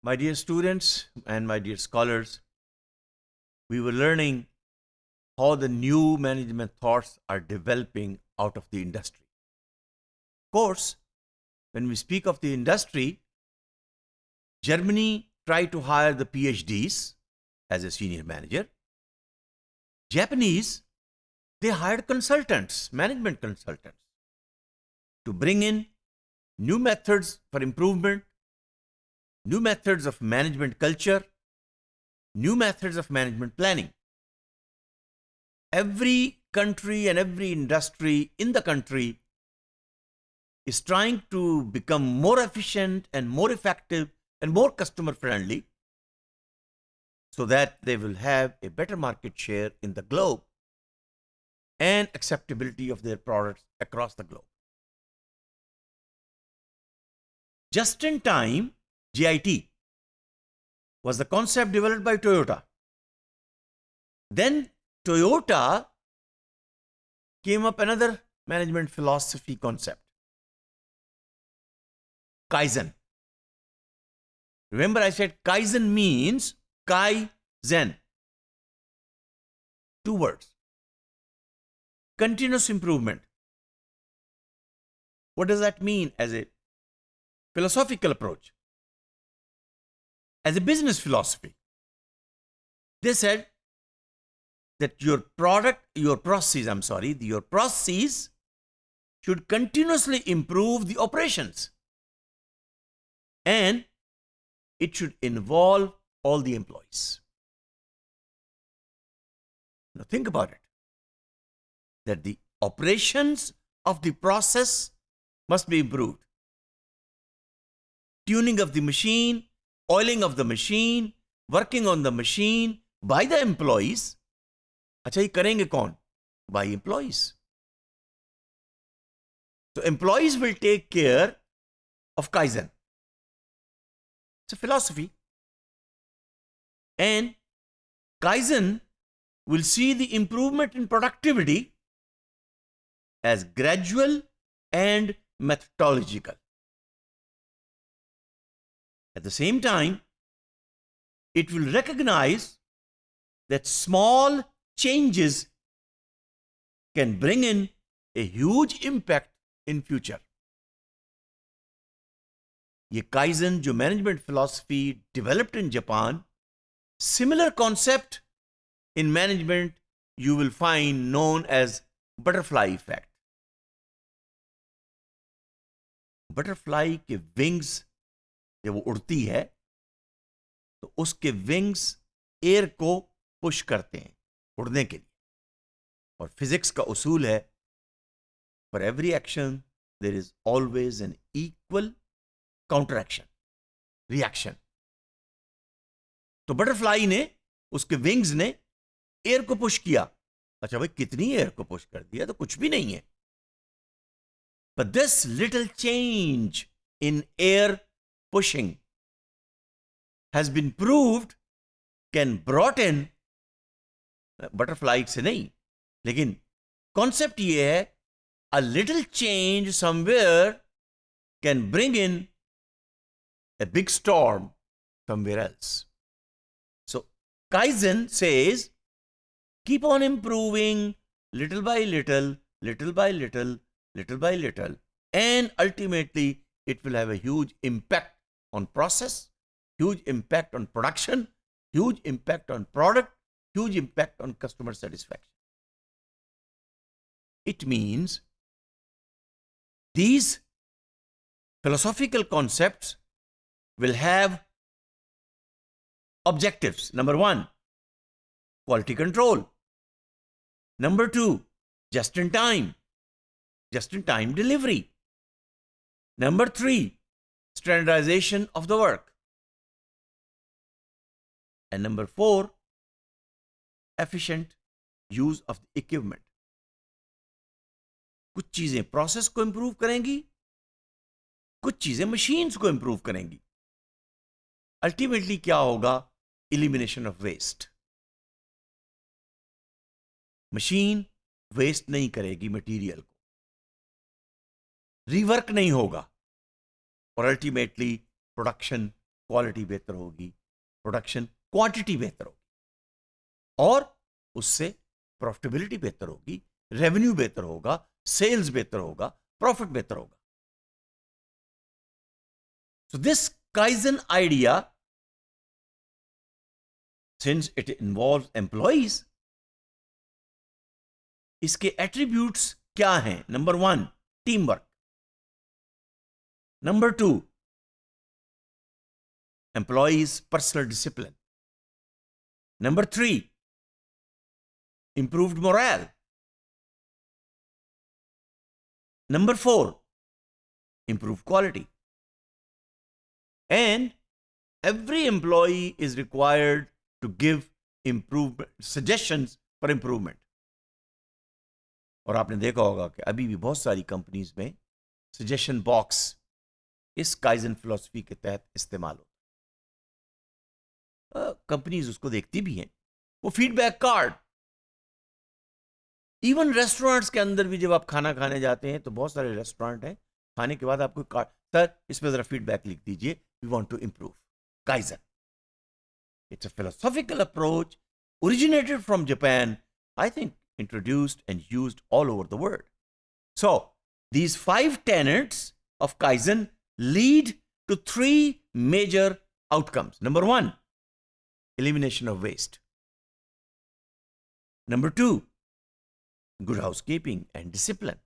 My dear students and my dear scholars, we were learning how the new management thoughts are developing out of the industry. Of course, when we speak of the industry, Germany tried to hire the PhDs as a senior manager. Japanese, they hired consultants, management consultants, to bring in new methods for improvement, new methods of management culture, new methods of management planning. Every country and every industry in the country is trying to become more efficient and more effective and more customer friendly so that they will have a better market share in the globe and acceptability of their products across the globe. Just in time, JIT was the concept developed by Toyota. Then Toyota came up another management philosophy concept, Kaizen. Remember I said Kaizen means Kaizen. 2 words. Continuous improvement. What does that mean as a philosophical approach? As a business philosophy, they said that your processes should continuously improve the operations, and it should involve all the employees. Now think about it, that the operations of the process must be improved. Tuning of the machine, oiling of the machine, working on the machine by the employees. अच्छा ये करेंगे कौन? By employees. So employees will take care of Kaizen. It's a philosophy. And Kaizen will see the improvement in productivity as gradual and methodological. At the same time, it will recognize that small changes can bring in a huge impact in future. ये Kaizen जो management philosophy developed in Japan, similar concept in management you will find known as butterfly effect. Butterfly के wings जब वो उड़ती है तो उसके wings air को पुश करते हैं उड़ने के लिए, और फिजिक्स का उसूल है for every action there is always an equal counter action, reaction. तो बटरफ्लाई ने, उसके विंग्स ने एयर को पुश किया. अच्छा भाई कितनी एयर को पुश कर दिया? तो कुछ भी नहीं है. But this little change in air pushing has been proved can brought in butterfly से नहीं, लेकिन concept ये है a little change somewhere can bring in a big storm somewhere else. So Kaizen says keep on improving little by little, little by little, little by little, and ultimately it will have a huge impact on process, huge impact on production, huge impact on product, huge impact on customer satisfaction. It means these philosophical concepts will have objectives. Number 1, quality control. Number 2, just in time delivery. Number 3, standardization of the work. And number 4, efficient use of the equipment. कुछ चीजें process को improve करेंगी, कुछ चीजें machines को improve करेंगी. Ultimately क्या होगा? Elimination of waste. Machine waste नहीं करेगी मटेरियल को, रिवर्क नहीं होगा, और अल्टीमेटली प्रोडक्शन क्वालिटी बेहतर होगी, प्रोडक्शन क्वांटिटी बेहतर होगी और उससे प्रॉफिटेबिलिटी बेहतर होगी, रेवेन्यू बेहतर होगा, सेल्स बेहतर होगा, प्रॉफिट बेहतर होगा. So this Kaizen idea, since it involves employees, इसके एट्रीब्यूट्स क्या हैं? Number 1, team work. Number 2, employees personal discipline. Number 3, improved morale. Number 4, improved quality. And every employee is required to give suggestions for improvement. और आपने देखा होगा कि अभी भी बहुत सारी कंपनीज में सजेशन बॉक्स इस काइजन फिलॉसफी के तहत इस्तेमाल होता है. कंपनीज उसको देखती भी हैं. वो फीडबैक कार्ड, इवन रेस्टोरेंट्स के अंदर भी जब आप खाना खाने जाते हैं तो बहुत सारे रेस्टोरेंट हैं, खाने के बाद आपको कार्ड, सर इस पर जरा फीडबैक लिख दीजिए, we want to improve. Kaizen, it's a philosophical approach originated from Japan, I think introduced and used all over the world. So these 5 tenets of Kaizen lead to 3 major outcomes. Number 1, elimination of waste. Number 2, good housekeeping and discipline.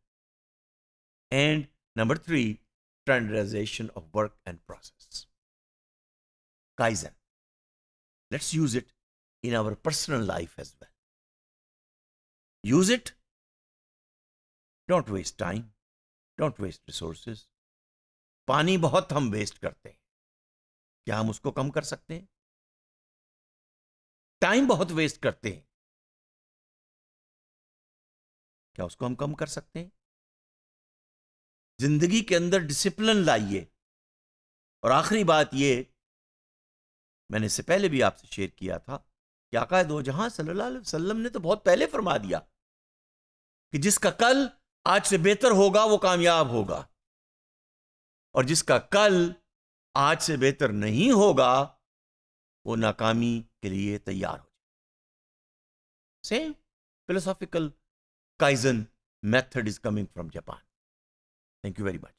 And number 3, standardization of work and process. Kaizen. Let's use it in our personal life as well. Use it. Don't waste time. Don't waste resources. पानी बहुत हम waste करते हैं. क्या हम उसको कम कर सकते हैं? टाइम बहुत वेस्ट करते हैं. क्या उसको हम कम कर सकते हैं? जिंदगी के अंदर डिसिप्लिन लाइए. और आखिरी बात ये, मैंने इससे पहले भी आपसे शेयर किया था कि आका दो जहां सल्लल्लाहु अलैहि वसल्लम ने तो बहुत पहले फरमा दिया कि जिसका कल आज से बेहतर होगा वो कामयाब होगा, और जिसका कल आज से बेहतर नहीं होगा वो नाकामी के लिए तैयार हो जाए. Same philosophical Kaizen method is coming from Japan. Thank you very much.